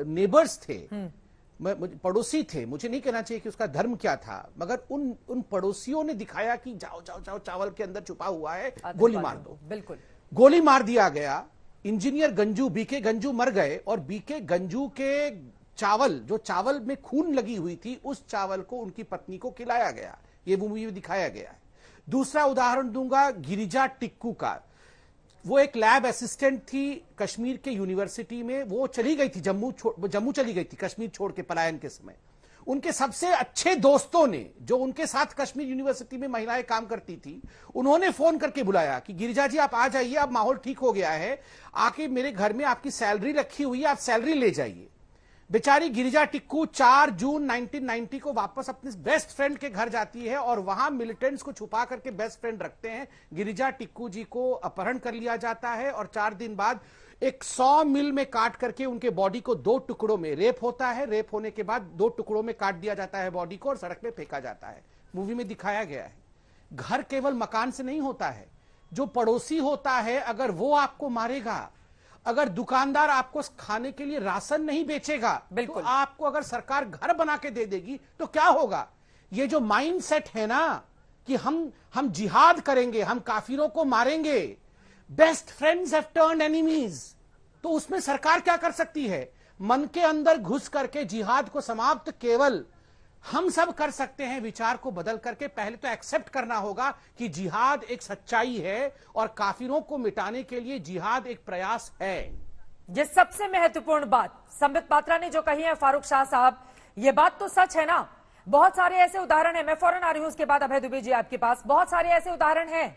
नेबर्स थे, पड़ोसी थे, मुझे नहीं कहना चाहिए कि उसका धर्म क्या था, मगर उन पड़ोसियों ने दिखाया कि जाओ जाओ जाओ, चावल के अंदर छुपा हुआ है, गोली मार दो। बिल्कुल, गोली मार दिया गया। इंजीनियर गंजू, बीके गंजू मर गए और बीके गंजू के चावल, जो चावल में खून लगी हुई थी, उस चावल को उनकी पत्नी को खिलाया गया। ये मूवी में दिखाया गया है। दूसरा उदाहरण दूंगा गिरिजा टिक्कू का। वो एक लैब असिस्टेंट थी कश्मीर के यूनिवर्सिटी में। वो चली गई थी जम्मू चली गई थी कश्मीर छोड़ के पलायन के समय। उनके सबसे अच्छे दोस्तों ने, जो उनके साथ कश्मीर यूनिवर्सिटी में महिलाएं काम करती थी, उन्होंने फोन करके बुलाया कि गिरिजा जी आप आ जाइए, अब माहौल ठीक हो गया है, आके मेरे घर में आपकी सैलरी रखी हुई है, आप सैलरी ले जाइए। बेचारी गिरिजा टिक्कू 4 जून 1990 को वापस अपने बेस्ट फ्रेंड के घर जाती है और वहां मिलिटेंट्स को छुपा करके बेस्ट फ्रेंड रखते हैं। गिरिजा टिक्कू जी को अपहरण कर लिया जाता है और 4 दिन बाद एक 100 मिल में काट करके उनके बॉडी को 2 टुकड़ों में, रेप होता है, रेप होने के बाद 2 टुकड़ों में काट दिया जाता है बॉडी को और सड़क पे फेंका जाता है। मूवी में दिखाया गया है। घर केवल मकान से नहीं होता है। जो पड़ोसी होता है, अगर वो आपको मारेगा, अगर दुकानदार आपको खाने के लिए राशन नहीं बेचेगा, तो आपको अगर सरकार घर बना के दे देगी तो क्या होगा? ये जो माइंडसेट है ना कि हम जिहाद करेंगे, हम काफिरों को मारेंगे, best friends have turned enemies, तो उसमें सरकार क्या कर सकती है? मन के अंदर घुस करके जिहाद को समाप्त केवल हम सब कर सकते हैं, विचार को बदल करके। पहले तो एक्सेप्ट करना होगा कि जिहाद एक सच्चाई है और काफिरों को मिटाने के लिए जिहाद एक प्रयास है। ये सबसे महत्वपूर्ण बात संबित पात्रा ने जो कही है फारूक शाह साहब, ये बात तो सच है ना। बहुत सारे ऐसे उदाहरण हैं, मैं फौरन आ रही हूं उसके बाद अभय दुबे जी आपके पास। बहुत सारे ऐसे उदाहरण हैं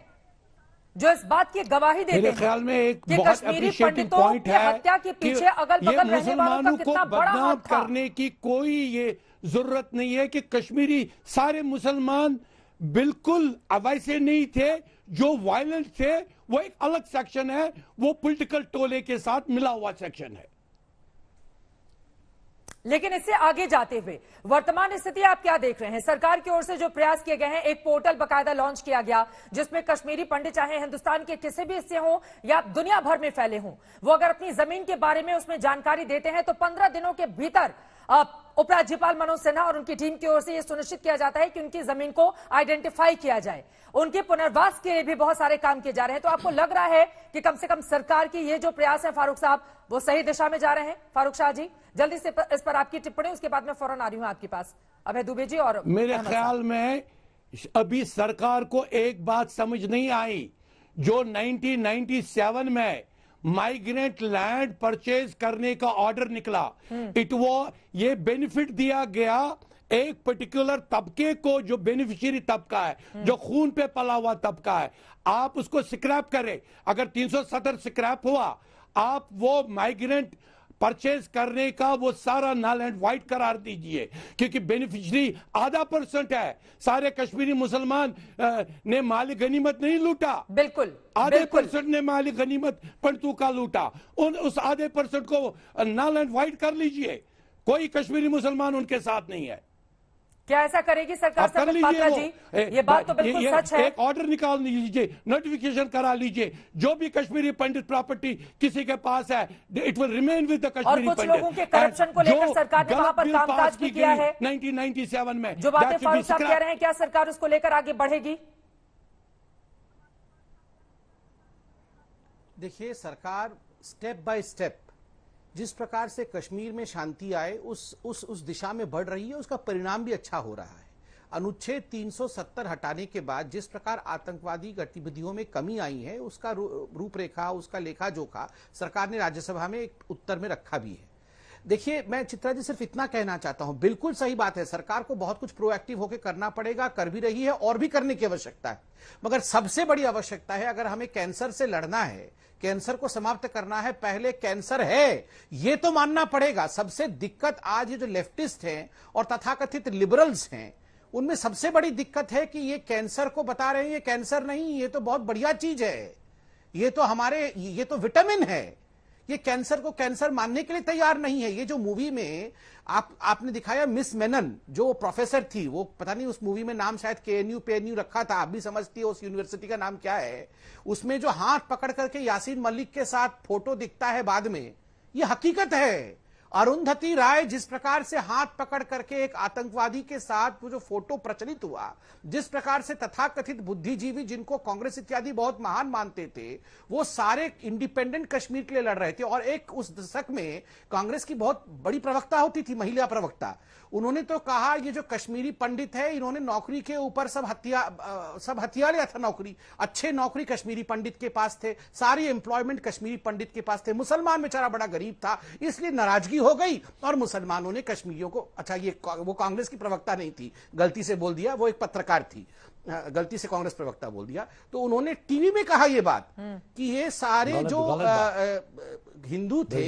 जो इस बात की गवाही देते हैं ख्याल में एक कि बहुत कश्मीरी पंडितों की हत्या के पीछे अगल बगल रहने वालों का कितना बड़ा हाथ था। करने की कोई ये जरूरत नहीं है कि कश्मीरी सारे मुसलमान बिल्कुल वैसे नहीं थे। जो वायलेंट थे वो एक अलग सेक्शन है, वो पॉलिटिकल टोले के साथ मिला हुआ सेक्शन है। लेकिन इससे आगे जाते हुए वर्तमान स्थिति आप क्या देख रहे हैं? सरकार की ओर से जो प्रयास किए गए हैं, एक पोर्टल बकायदा लॉन्च किया गया जिसमें कश्मीरी पंडित चाहे हिंदुस्तान के किसी भी हिस्से हों या दुनिया भर में फैले हों, वो अगर अपनी जमीन के बारे में उसमें जानकारी देते हैं तो 15 दिनों के भीतर उपराज्यपाल मनोज सिन्हा और उनकी टीम की ओर से यह सुनिश्चित किया जाता है कि उनकी जमीन को आइडेंटिफाई किया जाए। उनके पुनर्वास के लिए भी बहुत सारे काम किए जा रहे हैं। तो आपको लग रहा है कि कम से कम सरकार की ये जो प्रयास है फारूक साहब, वो सही दिशा में जा रहे हैं? फारूक शाह जी, जल्दी से इस पर आपकी टिप्पणी, उसके बाद मैं फौरन आ रही हूं आपके पास अभय दुबे जी। और मेरे ख्याल में अभी सरकार को एक बात समझ नहीं आई, जो 1997 में माइग्रेंट लैंड परचेज करने का ऑर्डर निकला, ये बेनिफिट दिया गया एक पर्टिकुलर तबके को, जो बेनिफिशियरी तबका है, जो खून पे पला हुआ तबका है। आप उसको स्क्रैप करें, अगर 370 स्क्रैप हुआ, आप वो माइग्रेंट परचेज करने का वो सारा नल एंड वाइट करार दीजिए, क्योंकि बेनिफिशियरी आधा % है। सारे कश्मीरी मुसलमान ने माली गनीमत नहीं लूटा, बिल्कुल आधे % ने माली गनीमत पंतु का लूटा। उस आधे % को नल एंड वाइट कर लीजिए। कोई कश्मीरी मुसलमान उनके साथ नहीं है। क्या ऐसा करेगी सरकार? संबित पात्रा जी, ये बात तो बिल्कुल सच है। एक ऑर्डर निकाल लीजिए, नोटिफिकेशन करा लीजिए, जो भी कश्मीरी पंडित प्रॉपर्टी किसी के पास है, it will remain with the Kashmiri Pandit. और कुछ लोगों के करप्शन को लेकर सरकार ने वहां पर कामकाज भी किया है 1997 में। जो बातें फारूक साहब कह रहे हैं, क्या सरकार उसको लेकर आगे बढ़ेगी? देखिए, सरकार स्टेप बाय स्टेप जिस प्रकार से कश्मीर में शांति आए उस दिशा में बढ़ रही है, उसका परिणाम भी अच्छा हो रहा है। अनुच्छेद 370 हटाने के बाद जिस प्रकार आतंकवादी गतिविधियों में कमी आई है, उसका रूपरेखा, उसका लेखा जोखा सरकार ने राज्यसभा में एक उत्तर में रखा भी है। देखिए, मैं चित्रा जी सिर्फ इतना कहना चाहता हूं, बिल्कुल सही बात है, सरकार को बहुत कुछ प्रोएक्टिव होकर करना पड़ेगा, कर भी रही है और भी करने की आवश्यकता है। मगर सबसे बड़ी आवश्यकता है, अगर हमें कैंसर से लड़ना है, कैंसर को समाप्त करना है, पहले कैंसर है ये तो मानना पड़ेगा। सबसे दिक्कत आज ये जो लेफ्टिस्ट हैं और तथाकथित लिबरल्स हैं, उनमें सबसे बड़ी दिक्कत है कि ये कैंसर को बता रहे हैं ये कैंसर नहीं, ये तो बहुत बढ़िया चीज है, ये तो विटामिन है। ये कैंसर को कैंसर मानने के लिए तैयार नहीं है। ये जो मूवी में आपने दिखाया मिस मेनन, जो प्रोफेसर थी, वो पता नहीं उस मूवी में नाम शायद केएनयू पेएनयू रखा था, आप भी समझती हो उस यूनिवर्सिटी का नाम क्या है। उसमें जो हाथ पकड़ करके यासीन मलिक के साथ फोटो दिखता है बाद में, ये हकीकत है। अरुंधति राय जिस प्रकार से हाथ पकड़ करके एक आतंकवादी के साथ वो जो फोटो प्रचलित हुआ, जिस प्रकार से तथाकथित बुद्धिजीवी जिनको कांग्रेस इत्यादि बहुत महान मानते थे, वो सारे इंडिपेंडेंट कश्मीर के लिए लड़ रहे थे। और एक उस दशक में कांग्रेस की बहुत बड़ी प्रवक्ता होती थी, महिला प्रवक्ता, उन्होंने तो कहा ये जो कश्मीरी पंडित है, इन्होंने नौकरी के ऊपर सब हथिया लिया था। नौकरी, अच्छे नौकरी कश्मीरी पंडित के पास थे, सारी एम्प्लॉयमेंट कश्मीरी पंडित के पास थे। मुसलमान बेचारा बड़ा गरीब था, इसलिए नाराजगी हो गई और मुसलमानों ने कश्मीरियों को, अच्छा ये वो कांग्रेस की प्रवक्ता नहीं थी, गलती से बोल दिया, वो एक पत्रकार थी, गलती से कांग्रेस प्रवक्ता बोल दिया, तो उन्होंने टीवी में कहा ये बात कि ये सारे जो हिंदू थे,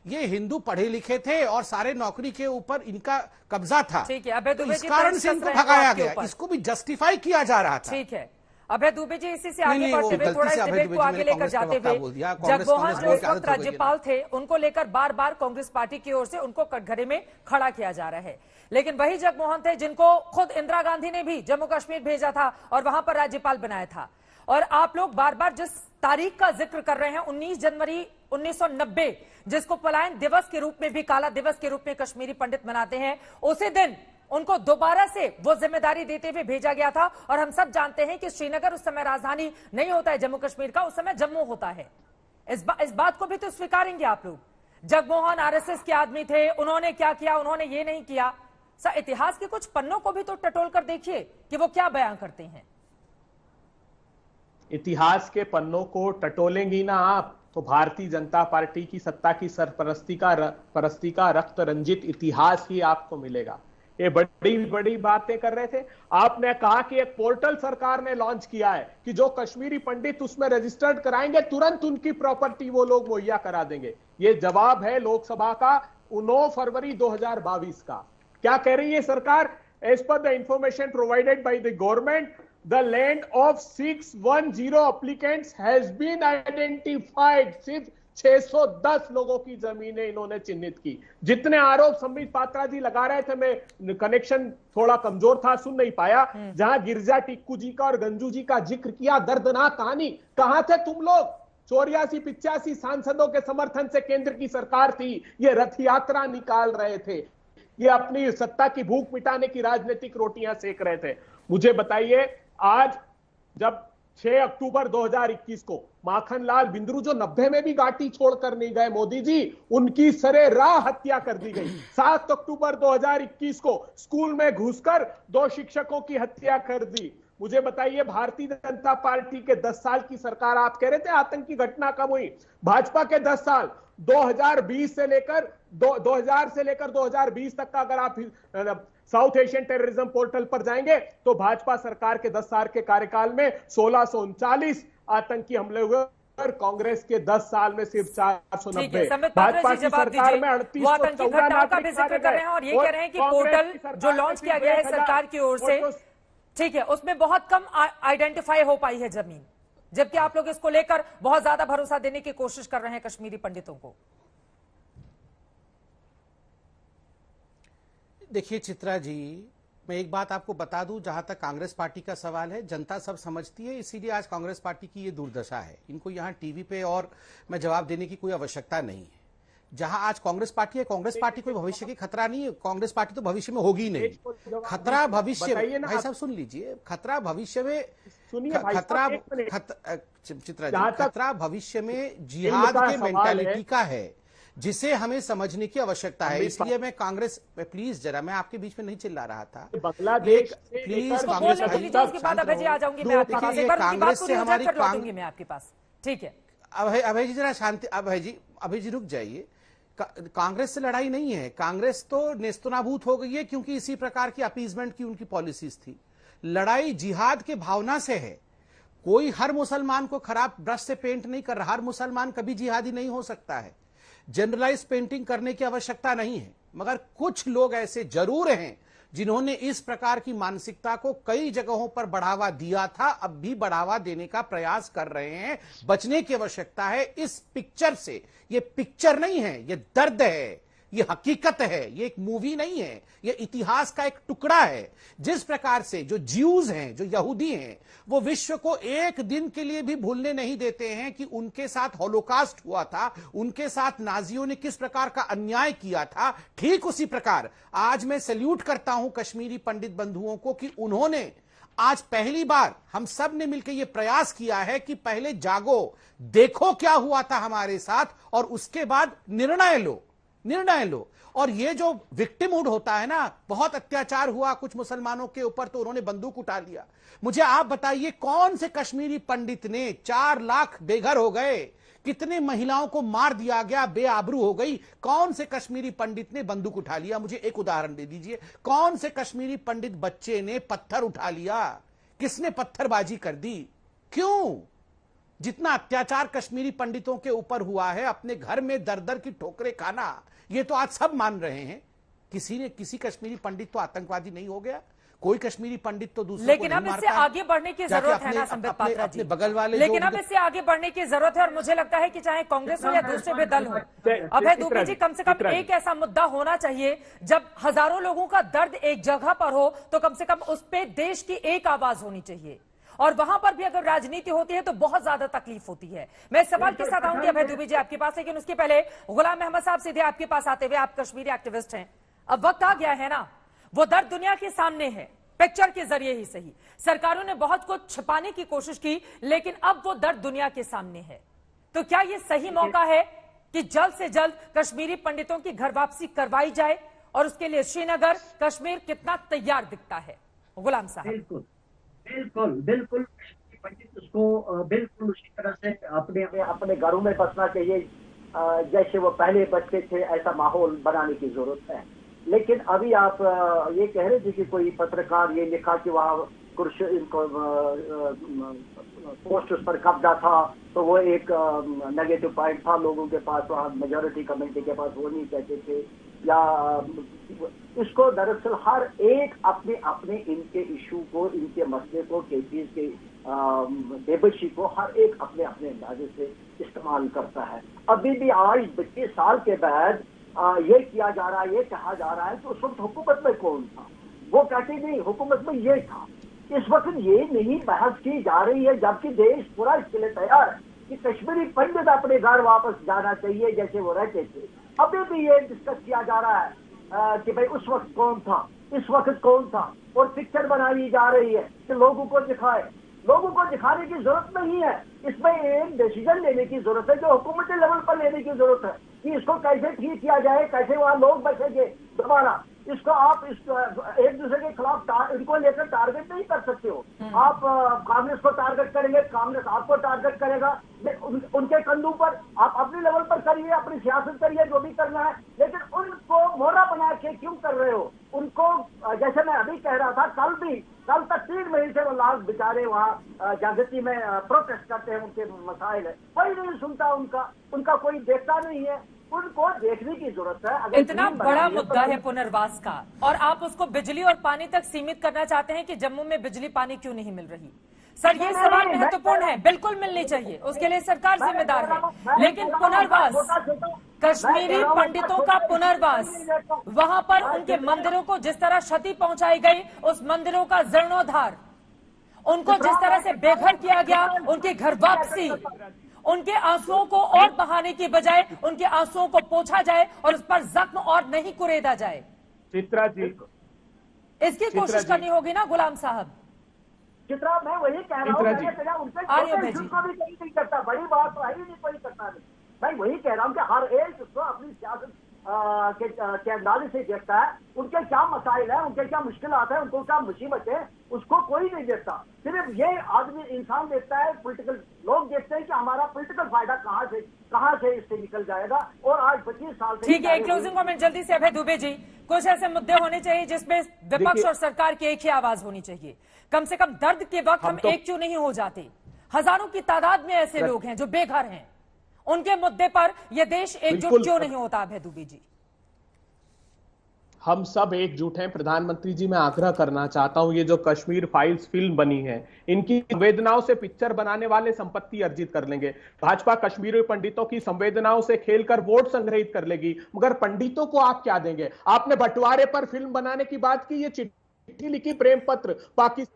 ये हिंदू पढ़े लिखे थे और सारे नौकरी के ऊपर इनका कब्जा था, तो इस कारण से इनको भगाया गया, इसको भी जस्टिफाई किया जा रहा था। ठीक है, अभय दुबे जी इसी से आगे बढ़ते हुए थोड़ा इस डिबेट को आगे लेकर जाते हुए, जगमोहन जो इस वक्त राज्यपाल थे, उनको लेकर बार बार कांग्रेस पार्टी की ओर से उनको कटघरे में खड़ा किया जा रहा है। लेकिन वही जगमोहन थे जिनको खुद इंदिरा गांधी ने भी जम्मू कश्मीर भेजा था और वहां पर राज्यपाल बनाया था। और आप लोग बार बार जिस तारीख का जिक्र कर रहे हैं, 19 जनवरी 1990, जिसको पलायन दिवस के रूप में भी, काला दिवस के रूप में कश्मीरी पंडित मनाते हैं, उसी दिन उनको दोबारा से वो जिम्मेदारी देते हुए भेजा गया था। और हम सब जानते हैं कि श्रीनगर उस समय राजधानी नहीं होता है जम्मू कश्मीर का, उस समय जम्मू होता है। इस बात को भी तो स्वीकारेंगे आप लोग। जगमोहन आरएसएस के आदमी थे, उन्होंने क्या किया, उन्होंने ये नहीं किया। सर, इतिहास के कुछ पन्नों को भी तो टटोल कर देखिए कि वो क्या बयान करते हैं। इतिहास के पन्नों को टटोलेंगी ना आप तो भारतीय जनता पार्टी की सत्ता की सरपरस्ती का रक्त रंजित इतिहास ही आपको मिलेगा। ये बड़ी बड़ी बातें कर रहे थे। आपने कहा कि एक पोर्टल सरकार ने लॉन्च किया है कि जो कश्मीरी पंडित उसमें रजिस्टर्ड कराएंगे, तुरंत उनकी प्रॉपर्टी वो लोग मुहैया करा देंगे। ये जवाब है लोकसभा का 9 फरवरी 2022 का। क्या कह रही है सरकार? As per the information provided by the government, the land of 610 applicants has been identified। सिर्फ 610 लोगों की जमीनें इन्होंने चिन्हित की। जितने आरोप संबित पात्रा जी लगा रहे थे, मैं कनेक्शन थोड़ा कमजोर था, सुन नहीं पाया, जहां गिरजा टिक्कू जी का और गंजू जी का जिक्र किया, दर्दनाक कहानी। कहां थे तुम लोग? 84-85 सांसदों के समर्थन से केंद्र की सरकार थी, ये रथ यात्रा निकाल रहे थे, ये अपनी सत्ता की भूख मिटाने की राजनीतिक रोटियां सेक रहे थे। मुझे बताइए, आज जब 6 अक्टूबर 2021 को माखनलाल बिंद्रू, जो 90 में भी घाटी छोड़कर नहीं गए मोदी जी, उनकी सरेराह हत्या कर दी गई। 7 अक्टूबर 2021 को स्कूल में घुसकर 2 शिक्षकों की हत्या कर दी। मुझे बताइए, भारतीय जनता पार्टी के 10 साल की सरकार, आप कह रहे थे आतंकी घटना कम हुई, भाजपा के 10 साल 2020 से लेकर 2000 से लेकर 2020 तक का अगर आप साउथ एशियन टेररिज्म पोर्टल पर जाएंगे तो भाजपा सरकार के 10 साल के कार्यकाल में 1639 आतंकी हमले हुए और कांग्रेस के 10 साल में सिर्फ 490। भाजपा की सरकार में 3814 का भी जिक्र कर रहे हैं और ये कह रहे हैं कि पोर्टल जो लॉन्च किया गया है सरकार की ओर से, ठीक है, उसमें बहुत कम आइडेंटिफाई हो पाई है जमीन, जबकि आप लोग इसको लेकर बहुत ज्यादा भरोसा देने की कोशिश कर रहे हैं कश्मीरी पंडितों को। देखिए चित्रा जी, मैं एक बात आपको बता दूं, जहां तक कांग्रेस पार्टी का सवाल है, जनता सब समझती है, इसीलिए आज कांग्रेस पार्टी की ये दुर्दशा है। इनको यहां टीवी पे और मैं जवाब देने की कोई आवश्यकता नहीं है। जहां आज कांग्रेस पार्टी है, कांग्रेस पार्टी कोई भविष्य की खतरा नहीं है, कांग्रेस पार्टी तो भविष्य में होगी नहीं। खतरा भविष्य, भाई साहब सुन लीजिए, खतरा भविष्य में, चित्रा जी, खतरा भविष्य में जिहाद के मेंटालिटी का है, जिसे हमें समझने की आवश्यकता है। इसलिए मैं कांग्रेस, प्लीज जरा, मैं आपके बीच में नहीं चिल्ला रहा था, बांग्लादेश प्लीज कांग्रेस आ जाऊंगी मैं आपके पास, एक बार कांग्रेस से हमारी मैं आपके पास, ठीक है। अभय जी जरा शांति, अभय जी रुक जाइए। कांग्रेस से लड़ाई नहीं है। कांग्रेस तो नेस्तनाबूत हो गई है क्योंकि इसी प्रकार की अपीजमेंट की उनकी पॉलिसीज थी। लड़ाई जिहाद के भावना से है। कोई हर मुसलमान को खराब ब्रश से पेंट नहीं कर रहा। हर मुसलमान कभी जिहादी नहीं हो सकता है। जनरलाइज पेंटिंग करने की आवश्यकता नहीं है, मगर कुछ लोग ऐसे जरूर हैं जिन्होंने इस प्रकार की मानसिकता को कई जगहों पर बढ़ावा दिया था, अब भी बढ़ावा देने का प्रयास कर रहे हैं। बचने की आवश्यकता है इस पिक्चर से। ये पिक्चर नहीं है, ये दर्द है, ये हकीकत है, ये एक मूवी नहीं है, ये इतिहास का एक टुकड़ा है। जिस प्रकार से जो ज्यूज हैं, जो यहूदी हैं, वो विश्व को एक दिन के लिए भी भूलने नहीं देते हैं कि उनके साथ हॉलोकास्ट हुआ था, उनके साथ नाजियों ने किस प्रकार का अन्याय किया था। ठीक उसी प्रकार आज मैं सैल्यूट करता हूं कश्मीरी पंडित बंधुओं को कि उन्होंने आज पहली बार हम सब ने मिलकर यह प्रयास किया है कि पहले जागो, देखो क्या हुआ था हमारे साथ, और उसके बाद निर्णय लो। और ये जो विक्टिमहुड होता है ना, बहुत अत्याचार हुआ कुछ मुसलमानों के ऊपर तो उन्होंने बंदूक उठा लिया। मुझे आप बताइए कौन से कश्मीरी पंडित ने, 4 लाख बेघर हो गए, कितने महिलाओं को मार दिया गया, बेआबरू हो गई, कौन से कश्मीरी पंडित ने बंदूक उठा लिया? मुझे एक उदाहरण दे दीजिए। कौन से कश्मीरी पंडित बच्चे ने पत्थर उठा लिया? किसने पत्थरबाजी कर दी? क्यों? जितना अत्याचार कश्मीरी पंडितों के ऊपर हुआ है, अपने घर में दर दर की ठोकरें खाना, ये तो आज सब मान रहे हैं। किसी कश्मीरी पंडित तो आतंकवादी नहीं हो गया। कोई कश्मीरी पंडित तो दूसरे लेकिन अब इससे आगे बढ़ने की जरूरत है ना संबित पात्रा जी, बगल वाले। लेकिन अब इससे आगे बढ़ने की जरूरत है, और मुझे लगता है कि चाहे कांग्रेस हो या दूसरे भी दल हो, अभय दुबे जी, कम से कम एक ऐसा मुद्दा होना चाहिए जब हजारों लोगों का दर्द एक जगह पर हो तो कम से कम उस पर देश की एक आवाज होनी चाहिए। और वहां पर भी अगर राजनीति होती है तो बहुत ज्यादा तकलीफ होती है। मैं सवाल के साथ आऊंगी अभय दुबे जी आपके पास, लेकिन उसके पहले गुलाम अहमद साहब सीधे आपके पास आते हुए, आप कश्मीरी एक्टिविस्ट हैं, अब वक्त आ गया है ना, वो दर्द दुनिया के सामने है, पिक्चर के जरिए ही सही। सरकारों ने बहुत कुछ छिपाने की कोशिश की, लेकिन अब वो दर्द दुनिया के सामने है। तो क्या ये सही मौका है कि जल्द से जल्द कश्मीरी पंडितों की घर वापसी करवाई जाए, और उसके लिए श्रीनगर, कश्मीर कितना तैयार दिखता है? गुलाम साहब। बिल्कुल पंडित उसको बिल्कुल उसी तरह से अपने घरों में बसना चाहिए, जैसे वो पहले बसते थे, ऐसा माहौल बनाने की जरूरत है। लेकिन अभी आप ये कह रहे थे कि कोई पत्रकार ये लिखा कि वहाँ पोस्ट उस पर कब्जा था, तो वो एक नेगेटिव पॉइंट था लोगों के पास, वहाँ मेजोरिटी कमेटी के पास वो नहीं कहते थे, या इसको दरअसल हर एक अपने अपने इनके इशू को, इनके मसले को, केसेस के बेबसी को हर एक अपने अपने अंदाजे से इस्तेमाल करता है। अभी भी आज 25 साल के बाद ये किया जा रहा है, ये कहा जा रहा है कि उस वक्त हुकूमत में कौन था, वो कहते नहीं हुकूमत में ये था। इस वक्त ये नहीं बहस की जा रही है, जबकि देश पूरा इसके लिए तैयार है कि कश्मीरी पंडित अपने घर वापस जाना चाहिए जैसे वो रहते थे। अभी भी ये डिस्कस किया जा रहा है कि भाई उस वक्त कौन था, इस वक्त कौन था, और पिक्चर बनाई जा रही है कि लोगों को दिखाए। लोगों को दिखाने की जरूरत नहीं है, इसमें एक डिसीजन लेने की जरूरत है जो हुकूमती लेवल पर लेने की जरूरत है कि इसको कैसे ठीक किया जाए, कैसे वहाँ लोग बचेंगे दोबारा। इसको आप एक दूसरे के खिलाफ इनको लेकर टारगेट नहीं कर सकते हो। आप कांग्रेस को टारगेट करेंगे, कांग्रेस आपको टारगेट करेगा, उनके कंधों पर आप अपने लेवल पर करिए, अपनी सियासत करिए, जो भी करना है, लेकिन उनको मोहरा बना के क्यों कर रहे हो? उनको जैसे मैं अभी कह रहा था, कल तक 3 महीने से वो लोग बेचारे वहाँ जागृति में प्रोटेस्ट करते हैं, उनके मसाइल है, कोई नहीं सुनता उनका कोई देखता नहीं है। उनको देखने की जरूरत है। अगर इतना बड़ा मुद्दा है पुनर्वास का, और आप उसको बिजली और पानी तक सीमित करना चाहते हैं कि जम्मू में बिजली पानी क्यों नहीं मिल रही? सर, ये सवाल महत्वपूर्ण है, बिल्कुल मिलनी चाहिए, उसके लिए सरकार जिम्मेदार है। लेकिन पुनर्वास, कश्मीरी पंडितों का पुनर्वास, वहां पर उनके मंदिरों को जिस तरह क्षति पहुंचाई गई, उस मंदिरों का जीर्णोद्धार, उनको जिस तरह से बेघर किया गया, उनकी घर वापसी, उनके आंसुओं को और बहाने की बजाय उनके आंसुओं को पोंछा जाए और उस पर जख्म और नहीं कुरेदा जाए। चित्रा जी, इसकी कोशिश करनी होगी ना गुलाम साहब। चित्रा, मैं वही कह रहा हूँ, भी नहीं करता, बड़ी बात तो है ही नहीं, कोई करता नहीं। मैं वही कह रहा हूँ कि हर एक को अपनी सियासत के अंदाजे से देखता है, उनके क्या मसाइल है, उनके क्या मुश्किलात है, उनको क्या मुसीबत है, उसको कोई नहीं देखता। सिर्फ ये आदमी इंसान देखता है, पॉलिटिकल लोग देखते हैं कि हमारा पॉलिटिकल फायदा कहां से इससे निकल जाएगा। और आज 25 साल से ठीक है, क्लोजिंग कमेंट जल्दी से अभय दुबे जी। कुछ ऐसे मुद्दे होने चाहिए जिसमें विपक्ष और सरकार की एक ही आवाज होनी चाहिए। कम से कम दर्द के वक्त हम एक क्यों नहीं हो जाते? हजारों की तादाद में ऐसे लोग हैं जो बेघर हैं, उनके मुद्दे पर यह देश एकजुट क्यों नहीं होता? अभय दुबे जी, हम सब एकजुट हैं। प्रधानमंत्री जी, मैं आग्रह करना चाहता हूं, ये जो कश्मीर फाइल्स फिल्म बनी है, इनकी संवेदनाओं से पिक्चर बनाने वाले संपत्ति अर्जित कर लेंगे। भाजपा कश्मीरी पंडितों की संवेदनाओं से खेलकर वोट संग्रहित कर लेगी, मगर पंडितों को आप क्या देंगे? आपने बंटवारे पर फिल्म बनाने की बात की, ये चिट्ठी लिखी, प्रेम पत्र पाकिस्तान।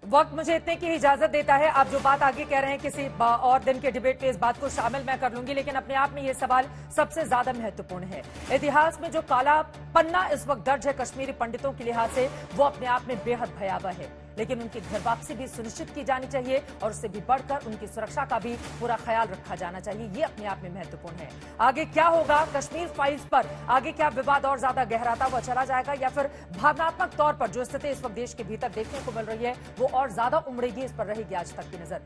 वक्त मुझे इतने की इजाजत देता है। आप जो बात आगे कह रहे हैं किसी और दिन के डिबेट में इस बात को शामिल मैं कर लूंगी, लेकिन अपने आप में यह सवाल सबसे ज्यादा महत्वपूर्ण है। इतिहास में जो काला पन्ना इस वक्त दर्ज है कश्मीरी पंडितों के लिहाज से, वो अपने आप में बेहद भयावह है, लेकिन उनकी घर वापसी भी सुनिश्चित की जानी चाहिए और उससे भी बढ़कर उनकी सुरक्षा का भी पूरा ख्याल रखा जाना चाहिए। ये अपने आप में महत्वपूर्ण है। आगे क्या होगा कश्मीर फाइल्स पर? आगे क्या विवाद और ज्यादा गहराता हुआ चला जाएगा, या फिर भावनात्मक तौर पर जो स्थिति इस वक्त देश के भीतर देखने को मिल रही है वो और ज्यादा उमड़ेगी? इस पर रहेगी आज तक की नजर।